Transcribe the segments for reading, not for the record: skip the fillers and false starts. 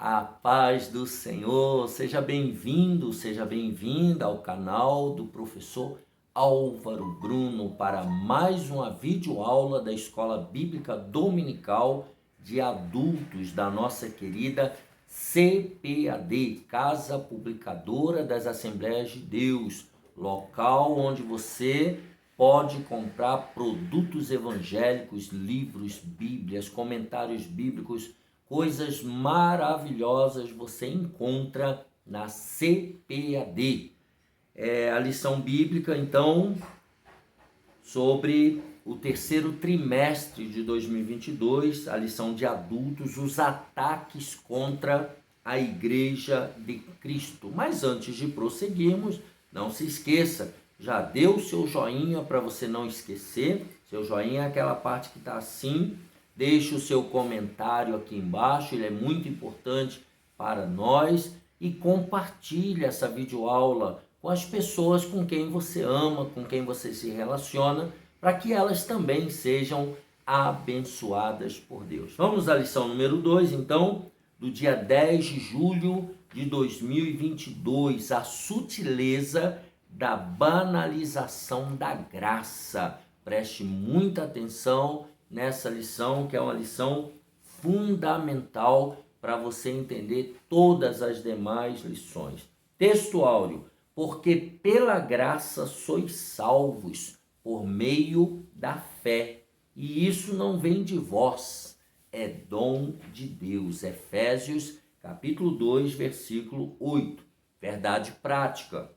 A paz do Senhor, seja bem-vindo, seja bem-vinda ao canal do professor Álvaro Bruno para mais uma videoaula da Escola Bíblica Dominical de Adultos da nossa querida CPAD, Casa Publicadora das Assembleias de Deus, local onde você pode comprar produtos evangélicos, livros, bíblias, comentários bíblicos, coisas maravilhosas você encontra na CPAD. A lição bíblica, então, sobre o terceiro trimestre de 2022, a lição de adultos, os ataques contra a Igreja de Cristo. Mas antes de prosseguirmos, não se esqueça, já deu o seu joinha para você não esquecer. Seu joinha é aquela parte que está assim. Deixe o seu comentário aqui embaixo, ele é muito importante para nós. E compartilhe essa videoaula com as pessoas com quem você ama, com quem você se relaciona, para que elas também sejam abençoadas por Deus. Vamos à lição número 2, então, do dia 10 de julho de 2022, a sutileza da banalização da graça. Preste muita atenção nessa lição, que é uma lição fundamental para você entender todas as demais lições. Texto áureo: porque pela graça sois salvos por meio da fé, e isso não vem de vós, é dom de Deus. Efésios capítulo 2, versículo 8. Verdade prática: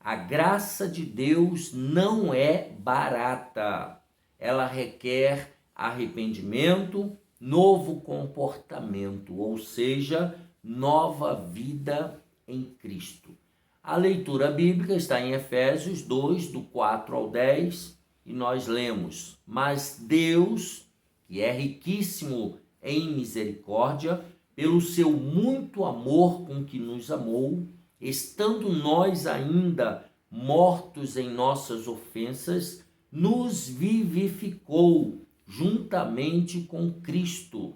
a graça de Deus não é barata. Ela requer arrependimento, novo comportamento, ou seja, nova vida em Cristo. A leitura bíblica está em Efésios 2, do 4 ao 10, e nós lemos: mas Deus, que é riquíssimo em misericórdia, pelo seu muito amor com que nos amou, estando nós ainda mortos em nossas ofensas, nos vivificou juntamente com Cristo.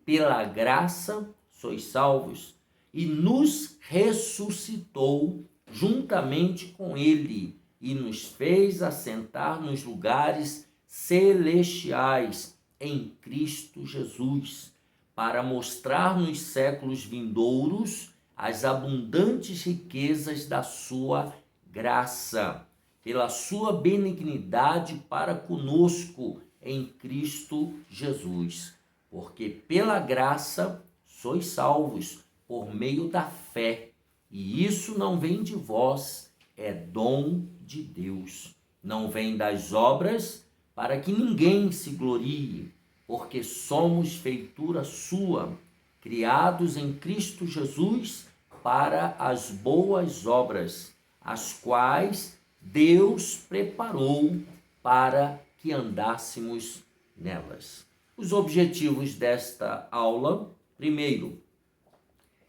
Pela graça sois salvos, e nos ressuscitou juntamente com Ele, e nos fez assentar nos lugares celestiais em Cristo Jesus, para mostrar nos séculos vindouros as abundantes riquezas da sua graça, pela sua benignidade para conosco em Cristo Jesus. Porque pela graça sois salvos por meio da fé, e isso não vem de vós, é dom de Deus. Não vem das obras, para que ninguém se glorie, porque somos feitura sua, criados em Cristo Jesus para as boas obras, as quais Deus preparou para que andássemos nelas. Os objetivos desta aula: primeiro,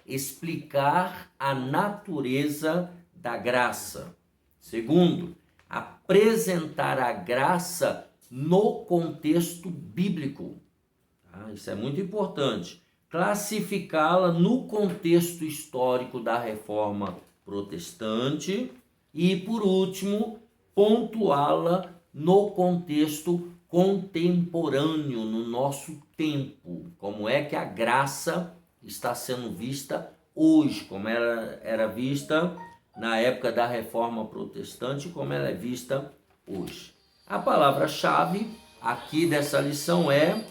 explicar a natureza da graça. Segundo, apresentar a graça no contexto bíblico. Isso é muito importante. Classificá-la no contexto histórico da Reforma Protestante e, por último, pontuá-la no contexto contemporâneo, no nosso tempo. Como é que a graça está sendo vista hoje, como ela era vista na época da Reforma Protestante, como ela é vista hoje. A palavra-chave aqui dessa lição é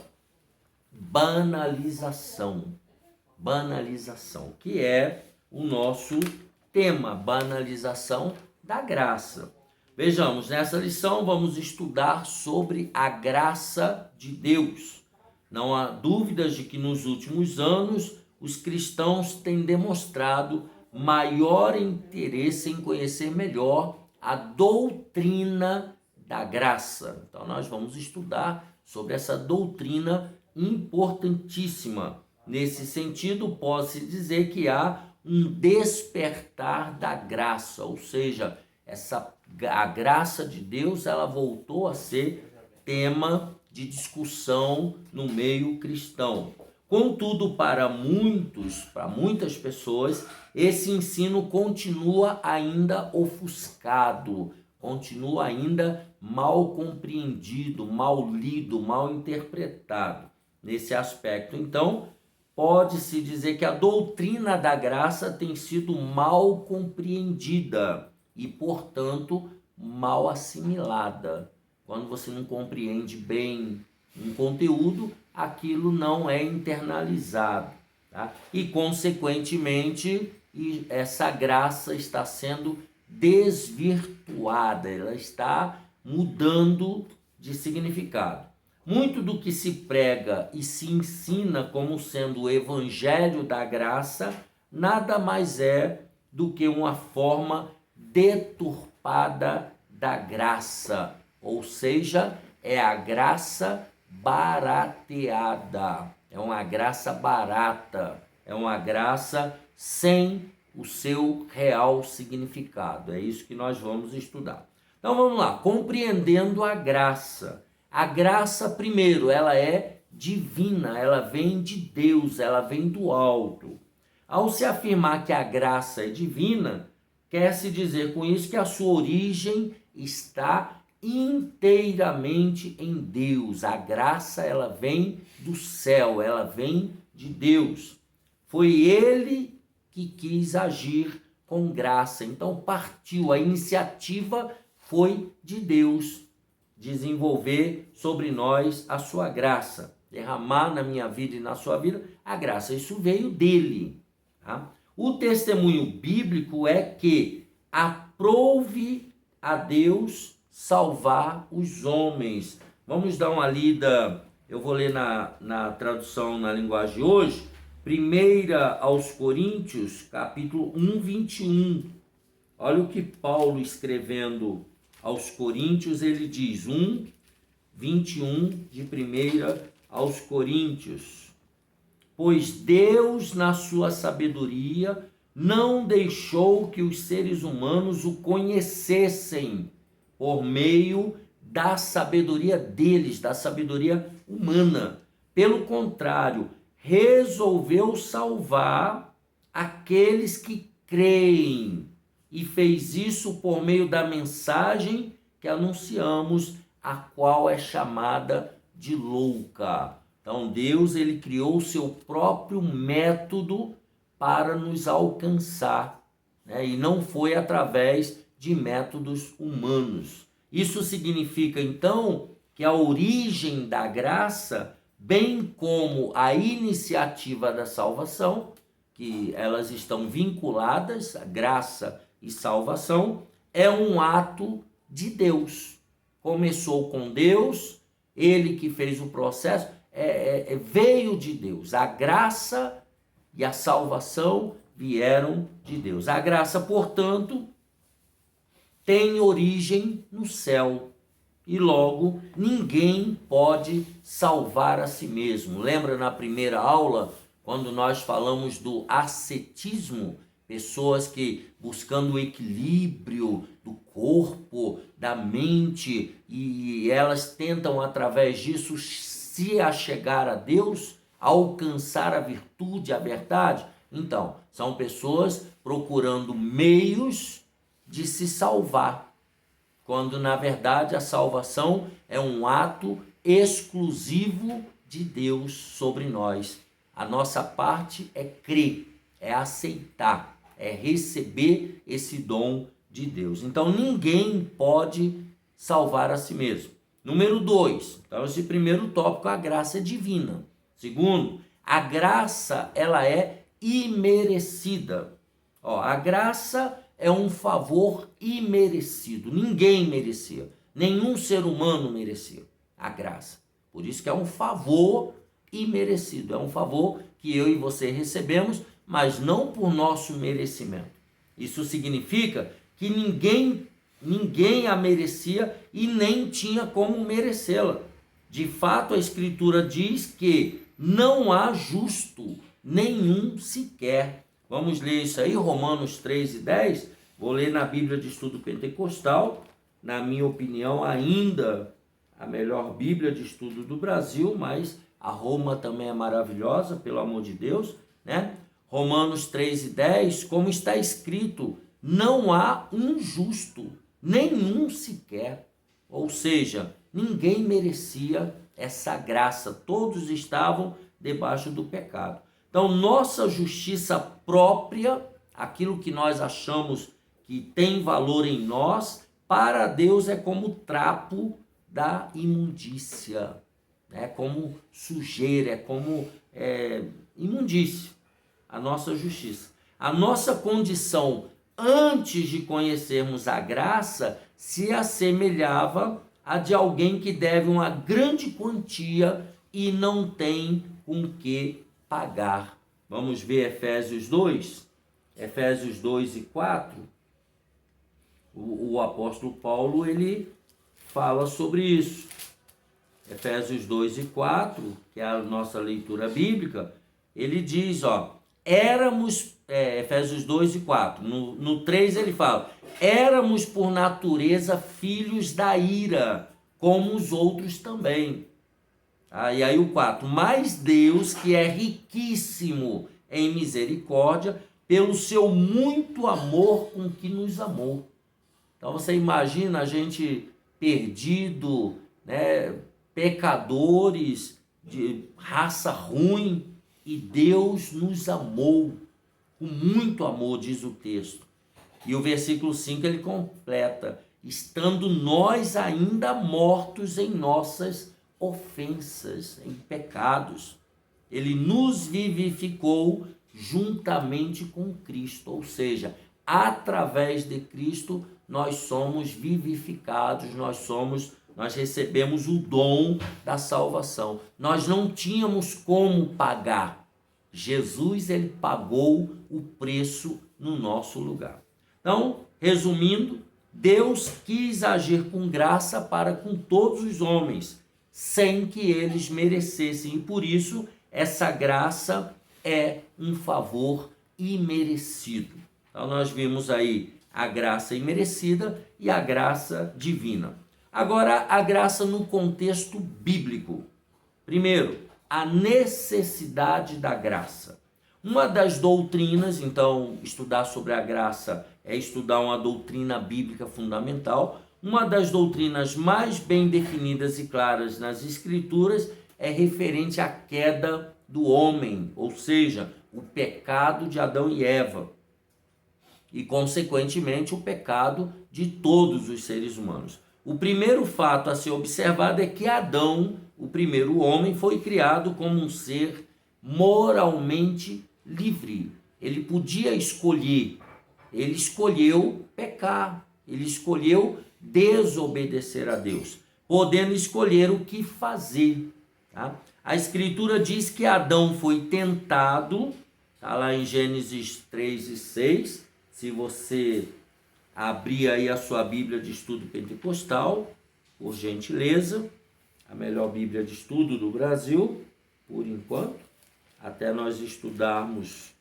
banalização. Banalização, que é o nosso tema, banalização da graça. Vejamos, nessa lição vamos estudar sobre a graça de Deus. Não há dúvidas de que nos últimos anos os cristãos têm demonstrado maior interesse em conhecer melhor a doutrina da graça. Então nós vamos estudar sobre essa doutrina importantíssima. Nesse sentido, pode-se dizer que há um despertar da graça, ou seja, a graça de Deus, ela voltou a ser tema de discussão no meio cristão. Contudo, para muitas pessoas, esse ensino continua ainda ofuscado, continua ainda mal compreendido, mal lido, mal interpretado nesse aspecto. Então, pode-se dizer que a doutrina da graça tem sido mal compreendida e, portanto, mal assimilada. Quando você não compreende bem um conteúdo, aquilo não é internalizado, tá? E, consequentemente, essa graça está sendo desvirtuada, ela está mudando de significado. Muito do que se prega e se ensina como sendo o evangelho da graça, nada mais é do que uma forma deturpada da graça, ou seja, é a graça barateada, é uma graça barata, é uma graça sem o seu real significado. É isso que nós vamos estudar. Então vamos lá, compreendendo a graça. A graça, primeiro, ela é divina, ela vem de Deus, ela vem do alto. Ao se afirmar que a graça é divina, quer-se dizer com isso que a sua origem está inteiramente em Deus. A graça, ela vem do céu, ela vem de Deus. Foi Ele que quis agir com graça. Então partiu, a iniciativa foi de Deus, desenvolver sobre nós a sua graça, derramar na minha vida e na sua vida a graça. Isso veio dele, tá? O testemunho bíblico é que aprove a Deus salvar os homens. Vamos dar uma lida, eu vou ler na tradução na linguagem de hoje, 1 aos Coríntios, capítulo 1, 21. Olha o que Paulo escrevendo aos Coríntios, ele diz, 1, 21 de 1 aos Coríntios. Pois Deus, na sua sabedoria, não deixou que os seres humanos o conhecessem por meio da sabedoria deles, da sabedoria humana. Pelo contrário, resolveu salvar aqueles que creem e fez isso por meio da mensagem que anunciamos, a qual é chamada de louca. Então Deus, ele criou o seu próprio método para nos alcançar, né? E não foi através de métodos humanos. Isso significa então que a origem da graça, bem como a iniciativa da salvação, que elas estão vinculadas, a graça e salvação, é um ato de Deus. Começou com Deus, ele que fez o processo, veio de Deus. A graça e a salvação vieram de Deus. A graça, portanto, tem origem no céu e logo ninguém pode salvar a si mesmo. Lembra na primeira aula, quando nós falamos do ascetismo? Pessoas que buscando o equilíbrio do corpo, da mente, e elas tentam através disso se achegar a Deus, alcançar a virtude, a verdade. Então, são pessoas procurando meios de se salvar, quando na verdade a salvação é um ato exclusivo de Deus sobre nós. A nossa parte é crer, é aceitar, é receber esse dom de Deus. Então ninguém pode salvar a si mesmo. Número 2, então esse primeiro tópico, a graça é divina. Segundo, a graça, ela é imerecida. A graça é um favor imerecido. Ninguém merecia. Nenhum ser humano merecia a graça. Por isso que é um favor imerecido. É um favor que eu e você recebemos, mas não por nosso merecimento. Isso significa que ninguém a merecia e nem tinha como merecê-la. De fato, a Escritura diz que não há justo nenhum sequer. Vamos ler isso aí, Romanos 3:10. Vou ler na Bíblia de Estudo Pentecostal, na minha opinião, ainda a melhor Bíblia de estudo do Brasil, mas A Roma também é maravilhosa, pelo amor de Deus, né? Romanos 3:10, como está escrito, não há um justo, nenhum sequer. Ou seja, ninguém merecia essa graça, todos estavam debaixo do pecado. Então, nossa justiça própria, aquilo que nós achamos que tem valor em nós, para Deus é como trapo da imundícia, é como sujeira, é como imundícia, a nossa justiça. A nossa condição antes de conhecermos a graça se assemelhava a de alguém que deve uma grande quantia e não tem com que pagar. Vamos ver Efésios 2? Efésios 2:4. O apóstolo Paulo, ele fala sobre isso. Efésios 2:4, que é a nossa leitura bíblica, ele diz, Efésios 2:4, no 3 ele fala, éramos por natureza filhos da ira, como os outros também. E aí o 4, mas Deus, que é riquíssimo em misericórdia, pelo seu muito amor com que nos amou. Então você imagina a gente perdido, né, pecadores de raça ruim, e Deus nos amou com muito amor, diz o texto. E o versículo 5 ele completa, estando nós ainda mortos em nossas ofensas, em pecados, ele nos vivificou juntamente com Cristo, ou seja, através de Cristo nós somos vivificados, nós recebemos o dom da salvação. Nós não tínhamos como pagar. Jesus, ele pagou o preço no nosso lugar. Então, resumindo, Deus quis agir com graça para com todos os homens, sem que eles merecessem. E por isso, essa graça é um favor imerecido. Então, nós vimos aí a graça imerecida e a graça divina. Agora, a graça no contexto bíblico. Primeiro, a necessidade da graça. Uma das doutrinas, então, estudar sobre a graça é estudar uma doutrina bíblica fundamental. Uma das doutrinas mais bem definidas e claras nas Escrituras é referente à queda do homem, ou seja, o pecado de Adão e Eva. E, consequentemente, o pecado de todos os seres humanos. O primeiro fato a ser observado é que Adão, o primeiro homem, foi criado como um ser moralmente livre. Ele podia escolher, ele escolheu pecar, ele escolheu desobedecer a Deus, podendo escolher o que fazer. Tá? A Escritura diz que Adão foi tentado, está lá em Gênesis 3:6, se você abrir aí a sua Bíblia de Estudo Pentecostal, por gentileza, a melhor Bíblia de Estudo do Brasil, por enquanto, até nós estudarmos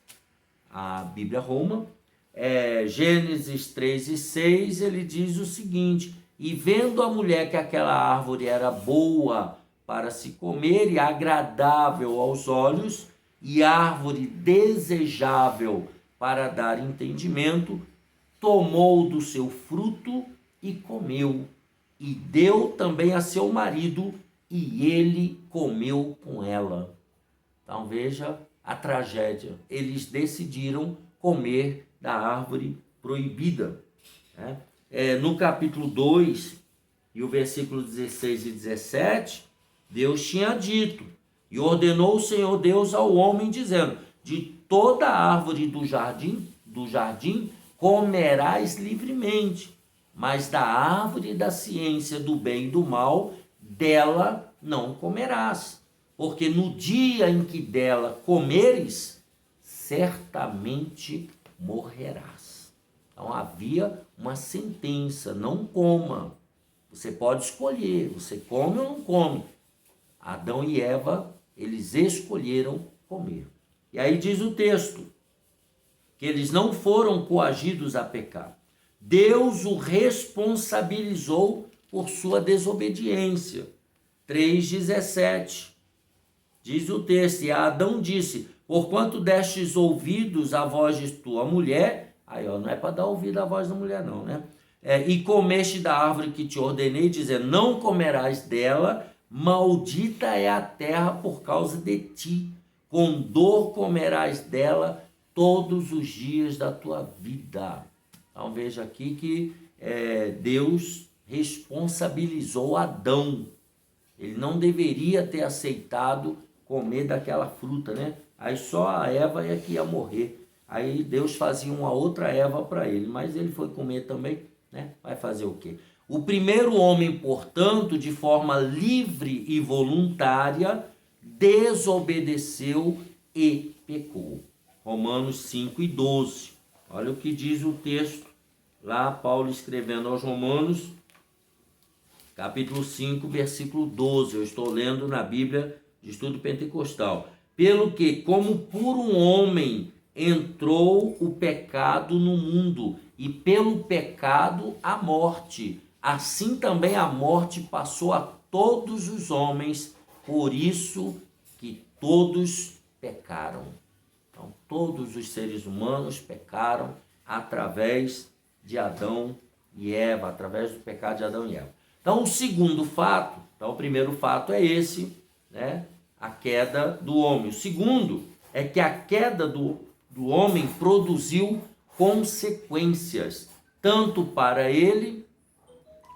a Bíblia Roma. Gênesis 3:6, ele diz o seguinte: e vendo a mulher que aquela árvore era boa para se comer e agradável aos olhos, e árvore desejável para dar entendimento, tomou do seu fruto e comeu, e deu também a seu marido, e ele comeu com ela. Então veja a tragédia. Eles decidiram comer da árvore proibida. No capítulo 2, e o versículo 16 e 17, Deus tinha dito, e ordenou o Senhor Deus ao homem, dizendo, de toda árvore do jardim comerás livremente, mas da árvore da ciência do bem e do mal, dela não comerás, porque no dia em que dela comeres, certamente morrerás. Então havia uma sentença, não coma. Você pode escolher, você come ou não come. Adão e Eva, eles escolheram comer. E aí diz o texto, que eles não foram coagidos a pecar. Deus o responsabilizou por sua desobediência. 3:17. Diz o texto, e Adão disse, porquanto destes ouvidos à voz de tua mulher, aí ó, não é para dar ouvido à voz da mulher não, né? E comeste da árvore que te ordenei, dizendo, não comerás dela, maldita é a terra por causa de ti, com dor comerás dela todos os dias da tua vida. Então veja aqui que Deus responsabilizou Adão. Ele não deveria ter aceitado comer daquela fruta, né? Aí só a Eva é que ia morrer. Aí Deus fazia uma outra Eva para ele, mas ele foi comer também, né? Vai fazer o quê? O primeiro homem, portanto, de forma livre e voluntária, desobedeceu e pecou. Romanos 5:12. Olha o que diz o texto lá, Paulo escrevendo aos Romanos, capítulo 5, versículo 12. Eu estou lendo na Bíblia de Estudo Pentecostal. Pelo que, como por um homem entrou o pecado no mundo, e pelo pecado a morte, assim também a morte passou a todos os homens, por isso que todos pecaram. Então, todos os seres humanos pecaram através de Adão e Eva, através do pecado de Adão e Eva. Então, o segundo fato, então o primeiro fato é esse, né? A queda do homem. O segundo é que a queda do homem produziu consequências, tanto para ele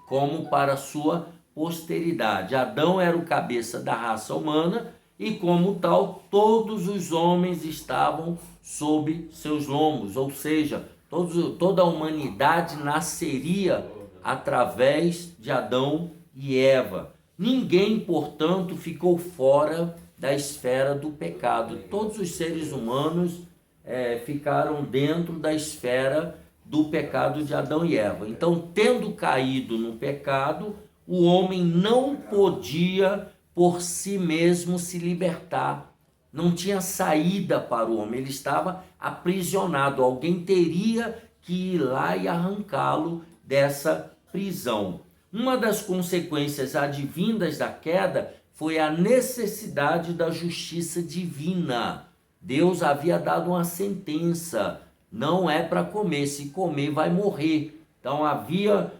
como para a sua posteridade. Adão era o cabeça da raça humana e, como tal, todos os homens estavam sob seus lombos, ou seja, toda a humanidade nasceria através de Adão e Eva. Ninguém, portanto, ficou fora da esfera do pecado. Todos os seres humanos ficaram dentro da esfera do pecado de Adão e Eva. Então, tendo caído no pecado, o homem não podia por si mesmo se libertar. Não tinha saída para o homem, ele estava aprisionado. Alguém teria que ir lá e arrancá-lo dessa prisão. Uma das consequências advindas da queda foi a necessidade da justiça divina. Deus havia dado uma sentença, não é para comer, se comer vai morrer. Então havia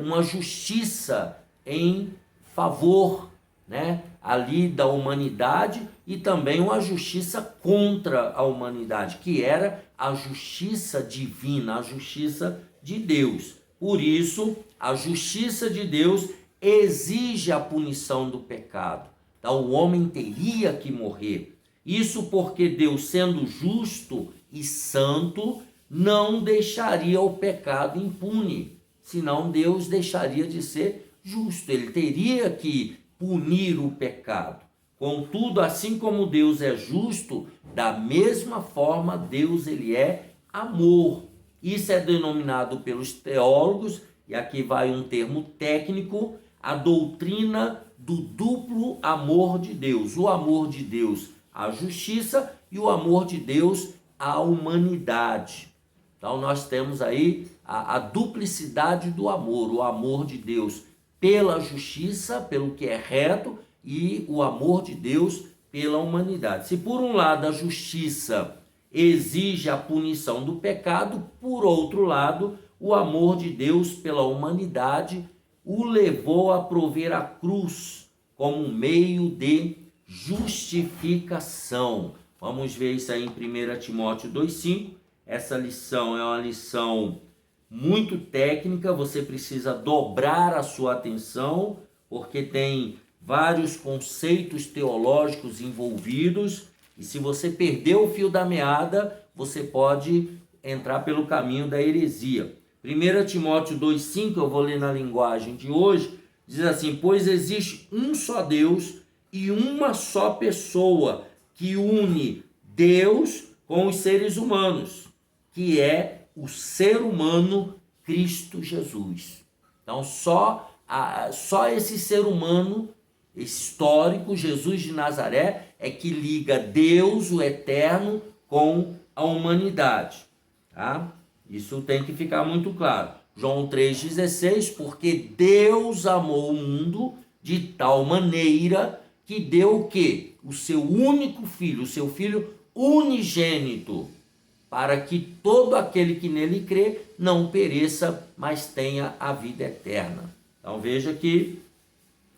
uma justiça em favor, né, ali da humanidade, e também uma justiça contra a humanidade, que era a justiça divina, a justiça de Deus. Por isso, a justiça de Deus exige a punição do pecado. Então, o homem teria que morrer. Isso porque Deus, sendo justo e santo, não deixaria o pecado impune. Senão, Deus deixaria de ser justo. Ele teria que punir o pecado. Contudo, assim como Deus é justo, da mesma forma Deus ele é amor. Isso é denominado pelos teólogos, e aqui vai um termo técnico, a doutrina do duplo amor de Deus. O amor de Deus à justiça e o amor de Deus à humanidade. Então nós temos aí a duplicidade do amor, o amor de Deus pela justiça, pelo que é reto, e o amor de Deus pela humanidade. Se por um lado a justiça exige a punição do pecado, por outro lado, o amor de Deus pela humanidade o levou a prover a cruz como meio de justificação. Vamos ver isso aí em 1 Timóteo 2,5. Essa lição é uma lição muito técnica, você precisa dobrar a sua atenção, porque tem vários conceitos teológicos envolvidos, e se você perder o fio da meada, você pode entrar pelo caminho da heresia. 1 Timóteo 2,5, eu vou ler na linguagem de hoje, diz assim: pois existe um só Deus e uma só pessoa que une Deus com os seres humanos, que é o ser humano Cristo Jesus. Então só esse ser humano histórico, Jesus de Nazaré, é que liga Deus, o eterno, com a humanidade, tá? Isso tem que ficar muito claro. João 3,16, porque Deus amou o mundo de tal maneira que deu o quê? o seu único filho, o seu filho unigênito, para que todo aquele que nele crê não pereça, mas tenha a vida eterna. Então veja que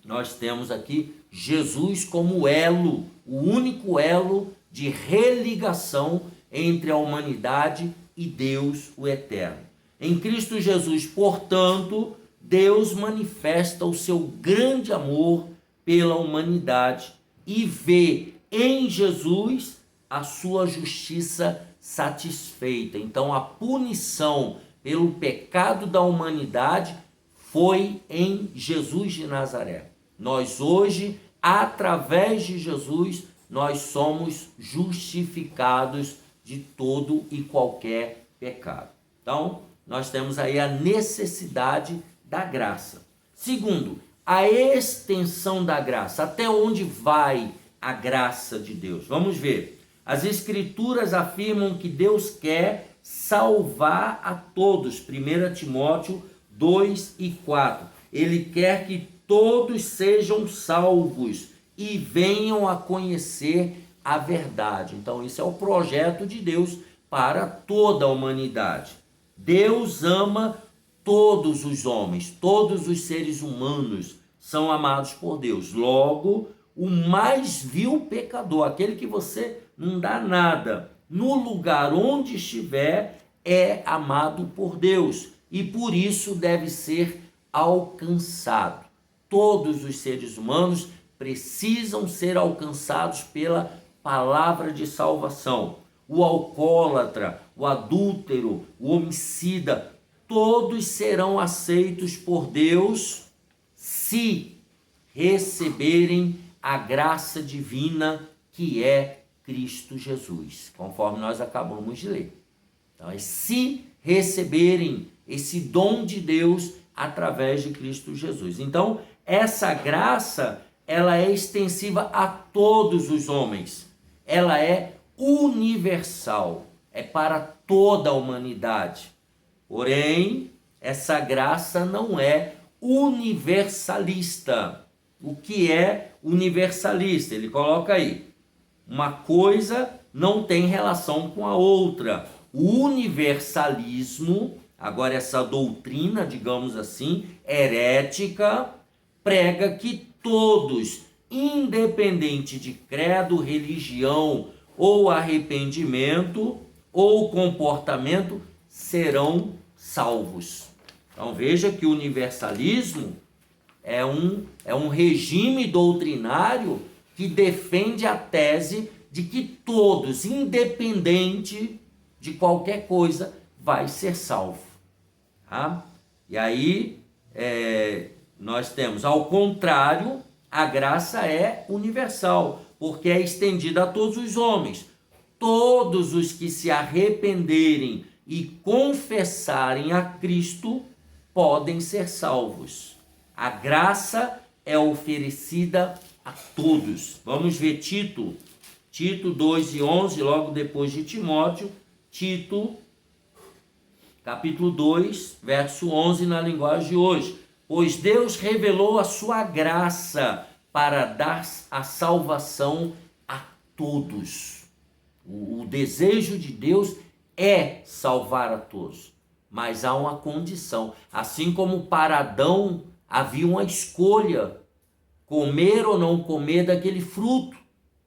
nós temos aqui Jesus como elo, o único elo de religação entre a humanidade e Deus, o eterno. Em Cristo Jesus, portanto, Deus manifesta o seu grande amor pela humanidade e vê em Jesus a sua justiça satisfeita. Então, a punição pelo pecado da humanidade foi em Jesus de Nazaré. Nós hoje, através de Jesus, nós somos justificados de todo e qualquer pecado. Então, nós temos aí a necessidade da graça. Segundo, a extensão da graça. Até onde vai a graça de Deus? Vamos ver. As Escrituras afirmam que Deus quer salvar a todos. 1 Timóteo 2 e 4. Ele quer que todos sejam salvos e venham a conhecer a verdade. Então, isso é o projeto de Deus para toda a humanidade. Deus ama todos os homens, todos os seres humanos são amados por Deus. Logo, o mais vil pecador, aquele que você não dá nada, no lugar onde estiver, é amado por Deus e por isso deve ser alcançado. Todos os seres humanos precisam ser alcançados pela palavra de salvação. O alcoólatra, o adúltero, o homicida, todos serão aceitos por Deus se receberem a graça divina que é Cristo Jesus, conforme nós acabamos de ler. Então, é se receberem esse dom de Deus através de Cristo Jesus. Então, essa graça, ela é extensiva a todos os homens. Ela é universal, é para toda a humanidade. Porém, essa graça não é universalista. O que é universalista? Ele coloca aí, uma coisa não tem relação com a outra. O universalismo, agora essa doutrina, digamos assim, herética, prega que todos, independente de credo, religião ou arrependimento ou comportamento, serão salvos. Então veja que o universalismo é um regime doutrinário que defende a tese de que todos, independente de qualquer coisa, vai ser salvo. Tá? E aí nós temos, ao contrário, a graça é universal, porque é estendida a todos os homens. Todos os que se arrependerem e confessarem a Cristo podem ser salvos. A graça é oferecida a todos. Vamos ver Tito 2 e 11, logo depois de Timóteo. Tito, capítulo 2, verso 11, na linguagem de hoje. Pois Deus revelou a sua graça para dar a salvação a todos. O desejo de Deus é salvar a todos, mas há uma condição. Assim como para Adão havia uma escolha, comer ou não comer daquele fruto,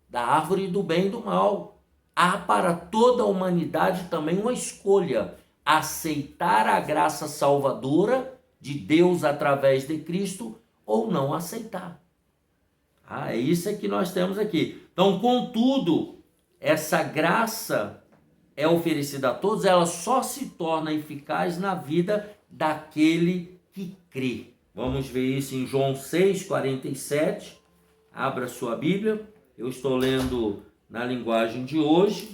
da árvore do bem e do mal. Há para toda a humanidade também uma escolha, aceitar a graça salvadora de Deus através de Cristo ou não aceitar. É isso que nós temos aqui. Então, contudo, essa graça é oferecida a todos, ela só se torna eficaz na vida daquele que crê. Vamos ver isso em João 6,47. Abra sua Bíblia. Eu estou lendo na linguagem de hoje,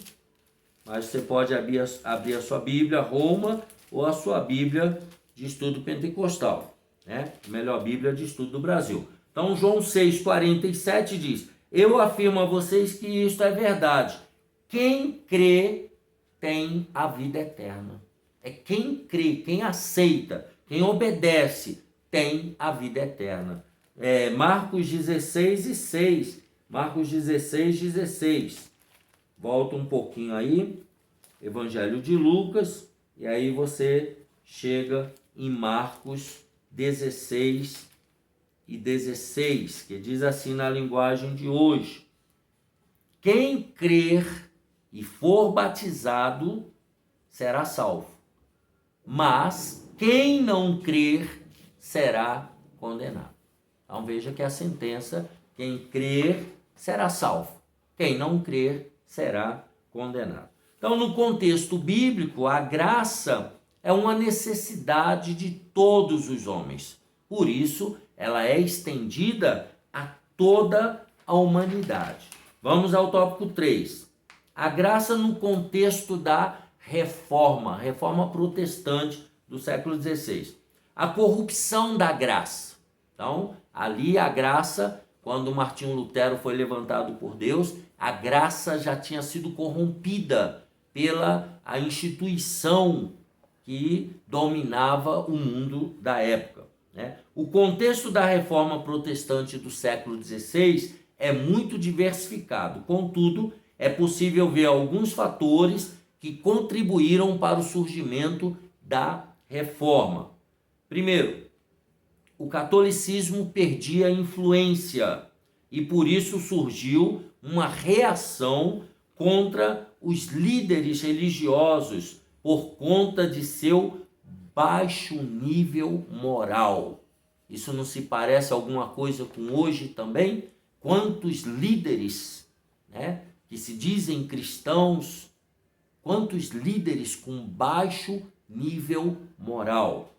mas você pode abrir a sua Bíblia Roma ou a sua Bíblia de estudo pentecostal, né? Melhor Bíblia de estudo do Brasil. Então, João 6,47 diz: eu afirmo a vocês que isto é verdade. Quem crê tem a vida eterna. É quem crê, quem aceita, quem obedece, tem a vida eterna. Marcos 16 e 6, Marcos 16, 16. Volta um pouquinho aí, Evangelho de Lucas, e aí você chega em Marcos 16 e 16, que diz assim na linguagem de hoje: quem crer e for batizado será salvo, mas quem não crer será condenado. Então veja que a sentença: quem crer será salvo, quem não crer será condenado. Então, no contexto bíblico, a graça é uma necessidade de todos os homens. Por isso, ela é estendida a toda a humanidade. Vamos ao tópico 3. A graça no contexto da reforma protestante do século XVI. A corrupção da graça. Então, ali a graça, quando Martinho Lutero foi levantado por Deus, a graça já tinha sido corrompida pela a instituição que dominava o mundo da época, né? O contexto da reforma protestante do século XVI é muito diversificado. Contudo, é possível ver alguns fatores que contribuíram para o surgimento da reforma. Primeiro, o catolicismo perdia influência e por isso surgiu uma reação contra os líderes religiosos por conta de seu baixo nível moral. Isso não se parece alguma coisa com hoje também? Quantos líderes, né, que se dizem cristãos, quantos líderes com baixo nível moral.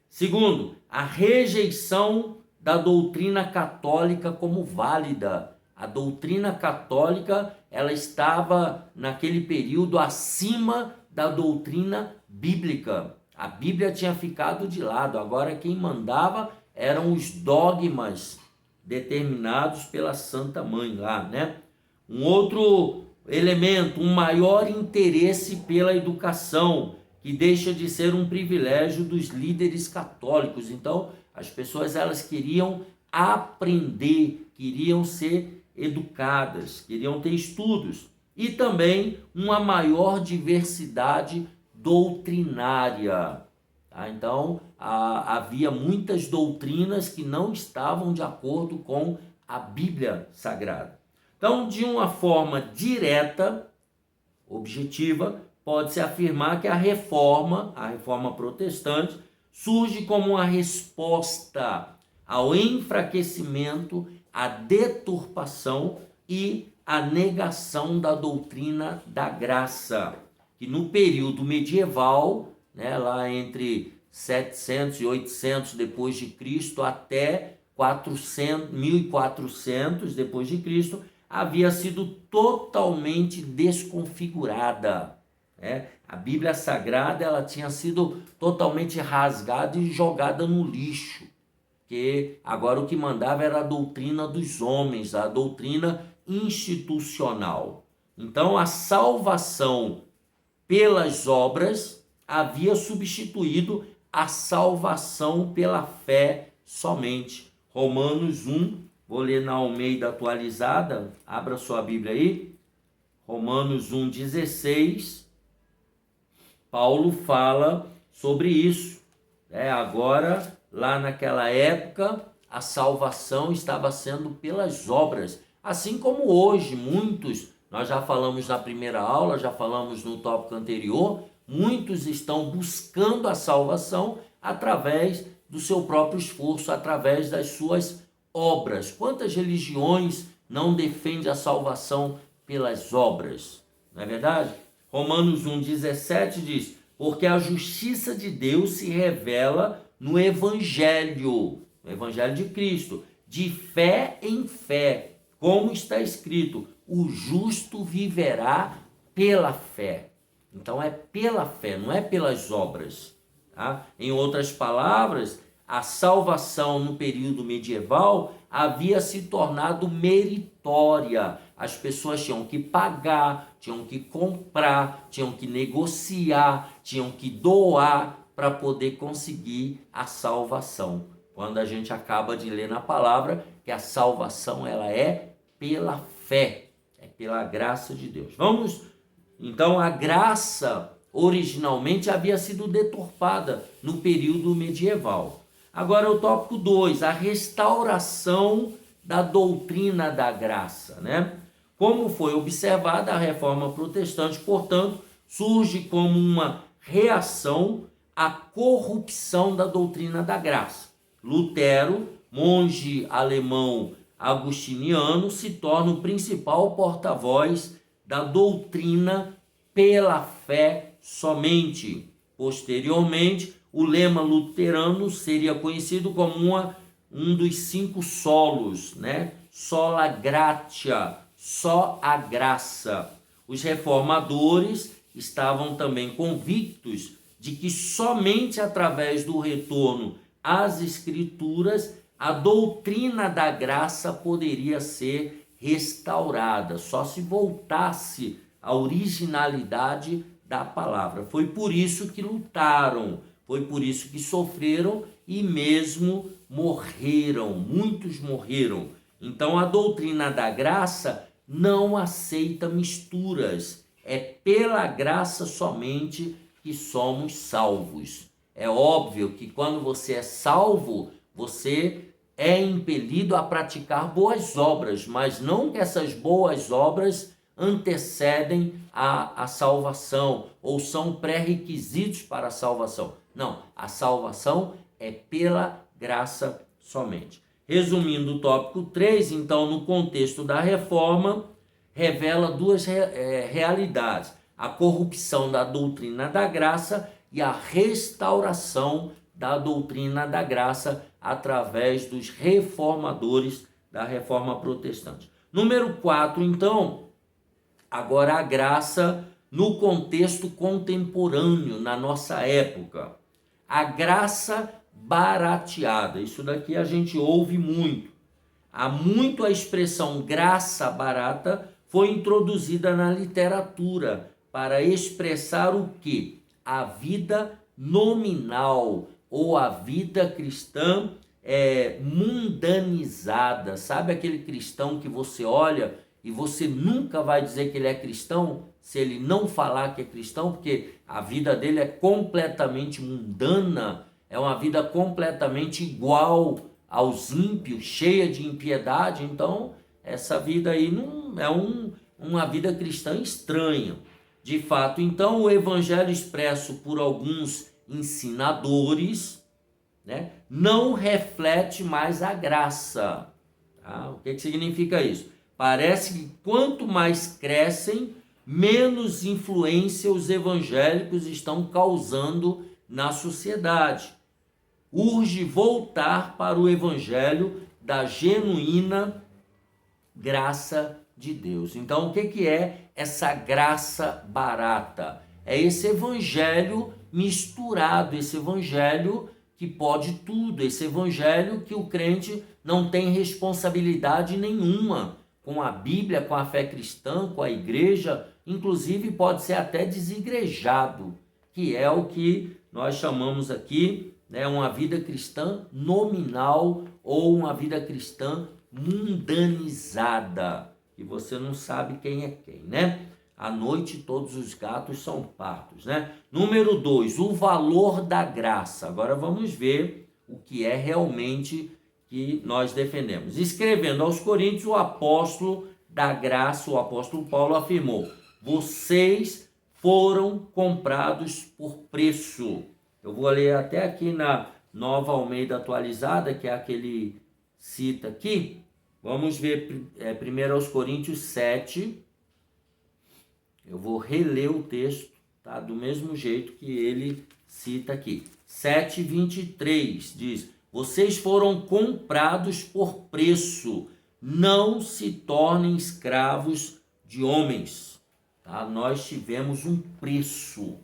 Segundo, a rejeição da doutrina católica como válida. A doutrina católica, ela estava naquele período acima da doutrina bíblica. A Bíblia tinha ficado de lado, agora quem mandava eram os dogmas determinados pela Santa Mãe lá, né? Um outro elemento, um maior interesse pela educação, que deixa de ser um privilégio dos líderes católicos. Então, as pessoas elas queriam aprender, queriam ser educadas, queriam ter estudos. E também uma maior diversidade doutrinária. Tá? Então, havia muitas doutrinas que não estavam de acordo com a Bíblia Sagrada. Então, de uma forma direta, objetiva, pode-se afirmar que a reforma protestante, surge como uma resposta ao enfraquecimento, à deturpação e à negação da doutrina da graça, que no período medieval, né, lá entre 700 e 800 depois de Cristo até 1400 depois de Cristo, havia sido totalmente desconfigurada. A Bíblia Sagrada ela tinha sido totalmente rasgada e jogada no lixo, que agora o que mandava era a doutrina dos homens, a doutrina institucional. Então a salvação pelas obras havia substituído a salvação pela fé somente. Romanos 1, vou ler na Almeida atualizada, abra sua Bíblia aí, Romanos 1,16, Paulo fala sobre isso. Agora, lá naquela época, a salvação estava sendo pelas obras. Assim como hoje, muitos, nós já falamos na primeira aula, já falamos no tópico anterior, muitos estão buscando a salvação através do seu próprio esforço, através das suas obras. Quantas religiões não defendem a salvação pelas obras? Não é verdade? Romanos 1,17 diz: porque a justiça de Deus se revela no Evangelho de Cristo, de fé em fé, como está escrito, o justo viverá pela fé. Então é pela fé, não é pelas obras. Tá? Em outras palavras, a salvação no período medieval havia se tornado meritória. As pessoas tinham que pagar, tinham que comprar, tinham que negociar, tinham que doar para poder conseguir a salvação. Quando a gente acaba de ler na palavra que a salvação ela é pela fé, é pela graça de Deus. Então, a graça originalmente havia sido deturpada no período medieval. Agora, o tópico 2, a restauração da doutrina da graça, né? Como foi observado, a reforma protestante, portanto, surge como uma reação à corrupção da doutrina da graça. Lutero, monge alemão agostiniano, se torna o principal porta-voz da doutrina pela fé somente. Posteriormente, o lema luterano seria conhecido como um dos 5 solos, né? Sola gratia, só a graça. Os reformadores estavam também convictos de que somente através do retorno às Escrituras a doutrina da graça poderia ser restaurada, só se voltasse à originalidade da palavra. Foi por isso que lutaram, foi por isso que sofreram e mesmo morreram, muitos morreram. Então a doutrina da graça não aceita misturas, é pela graça somente que somos salvos. É óbvio que quando você é salvo, você é impelido a praticar boas obras, mas não que essas boas obras antecedem a salvação ou são pré-requisitos para a salvação. Não, a salvação é pela graça somente. Resumindo o tópico 3, então, no contexto da reforma, revela 2 realidades: a corrupção da doutrina da graça e a restauração da doutrina da graça através dos reformadores da reforma protestante. Número 4, então, agora a graça no contexto contemporâneo, na nossa época. A graça barateada, isso daqui a gente ouve muito. Há muito a expressão graça barata foi introduzida na literatura para expressar o quê? A vida nominal ou a vida cristã mundanizada. Sabe aquele cristão que você olha e você nunca vai dizer que ele é cristão se ele não falar que é cristão, porque a vida dele é completamente mundana, é uma vida completamente igual aos ímpios, cheia de impiedade. Então, essa vida aí não é uma vida cristã estranha. De fato, então, o evangelho expresso por alguns ensinadores, né, não reflete mais a graça. Tá? O que significa isso? Parece que quanto mais crescem, menos influência os evangélicos estão causando na sociedade. Urge voltar para o evangelho da genuína graça de Deus. Então, o que é essa graça barata? É esse evangelho misturado, esse evangelho que pode tudo, esse evangelho que o crente não tem responsabilidade nenhuma com a Bíblia, com a fé cristã, com a igreja, inclusive pode ser até desigrejado, que é o que nós chamamos aqui, né, uma vida cristã nominal ou uma vida cristã mundanizada, que você não sabe quem é quem, né? À noite todos os gatos são pardos, né? Número 2, o valor da graça. Agora vamos ver o que é realmente que nós defendemos. Escrevendo aos Coríntios, o apóstolo da graça, o apóstolo Paulo afirmou: vocês foram comprados por preço. Eu vou ler até aqui na Nova Almeida Atualizada, que é a que ele cita aqui. Vamos ver 1 aos Coríntios 7. Eu vou reler o texto, tá? Do mesmo jeito que ele cita aqui. 7:23 diz: vocês foram comprados por preço, não se tornem escravos de homens. Tá? Nós tivemos um preço.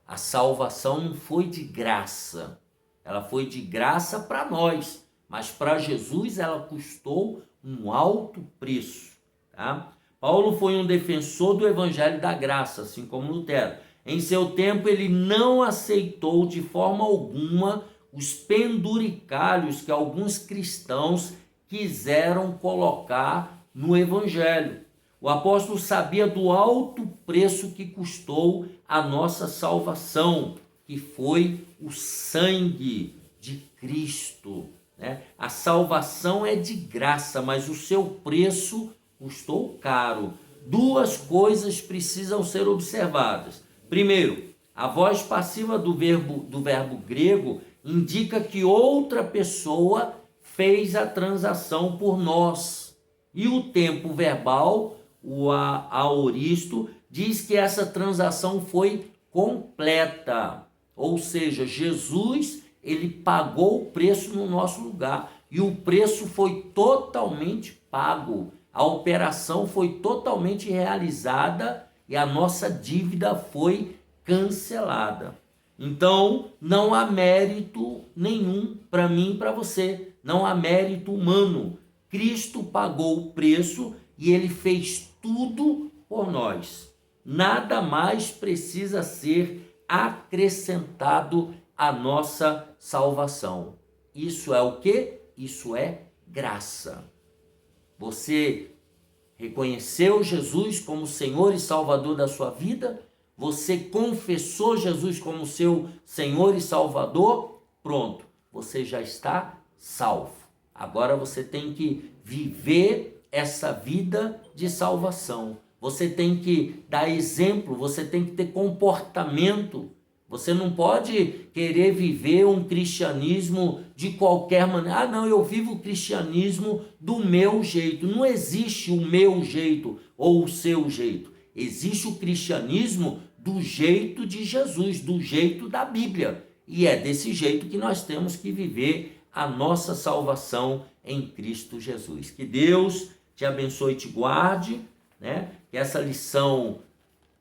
A salvação não foi de graça, ela foi de graça para nós, mas para Jesus ela custou um alto preço. Tá? Paulo foi um defensor do evangelho da graça, assim como Lutero. Em seu tempo ele não aceitou de forma alguma os penduricalhos que alguns cristãos quiseram colocar no Evangelho. O apóstolo sabia do alto preço que custou a nossa salvação, que foi o sangue de Cristo, né? A salvação é de graça, mas o seu preço custou caro. Duas coisas precisam ser observadas. Primeiro, a voz passiva do verbo grego indica que outra pessoa fez a transação por nós. E o tempo verbal, o aoristo, diz que essa transação foi completa. Ou seja, Jesus, ele pagou o preço no nosso lugar. E o preço foi totalmente pago. A operação foi totalmente realizada e a nossa dívida foi cancelada. Então, não há mérito nenhum para mim e para você. Não há mérito humano. Cristo pagou o preço e ele fez tudo por nós. Nada mais precisa ser acrescentado à nossa salvação. Isso é o quê? Isso é graça. Você reconheceu Jesus como Senhor e Salvador da sua vida? Você confessou Jesus como seu Senhor e Salvador? Pronto, você já está salvo. Agora você tem que viver essa vida de salvação. Você tem que dar exemplo, você tem que ter comportamento. Você não pode querer viver um cristianismo de qualquer maneira. Ah, não, eu vivo o cristianismo do meu jeito. Não existe o meu jeito ou o seu jeito. Existe o cristianismo do jeito de Jesus, do jeito da Bíblia. E é desse jeito que nós temos que viver a nossa salvação em Cristo Jesus. Que Deus te abençoe e te guarde, né? Que essa lição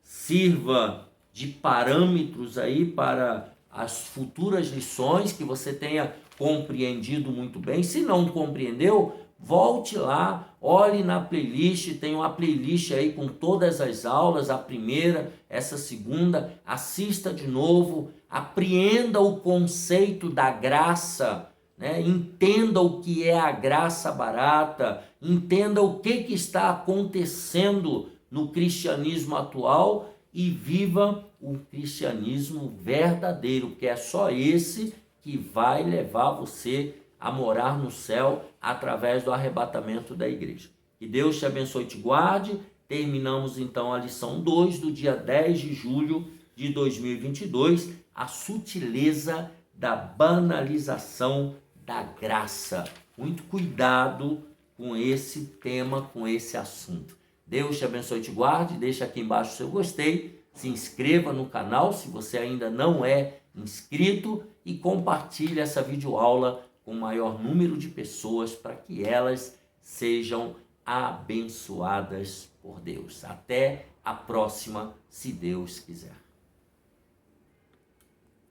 sirva de parâmetros aí para as futuras lições, que você tenha compreendido muito bem. Se não compreendeu, volte lá, olhe na playlist, tem uma playlist aí com todas as aulas, a primeira, essa segunda, assista de novo, apreenda o conceito da graça, né? Entenda o que é a graça barata, entenda o que está acontecendo no cristianismo atual e viva o cristianismo verdadeiro, que é só esse que vai levar você a morar no céu através do arrebatamento da igreja. Que Deus te abençoe e te guarde. Terminamos então a lição 2 do dia 10 de julho de 2022, a sutileza da banalização da graça. Muito cuidado com esse tema, com esse assunto. Deus te abençoe e te guarde. Deixa aqui embaixo o seu gostei. Se inscreva no canal se você ainda não é inscrito e compartilhe essa videoaula com o maior número de pessoas para que elas sejam abençoadas por Deus. Até a próxima, se Deus quiser.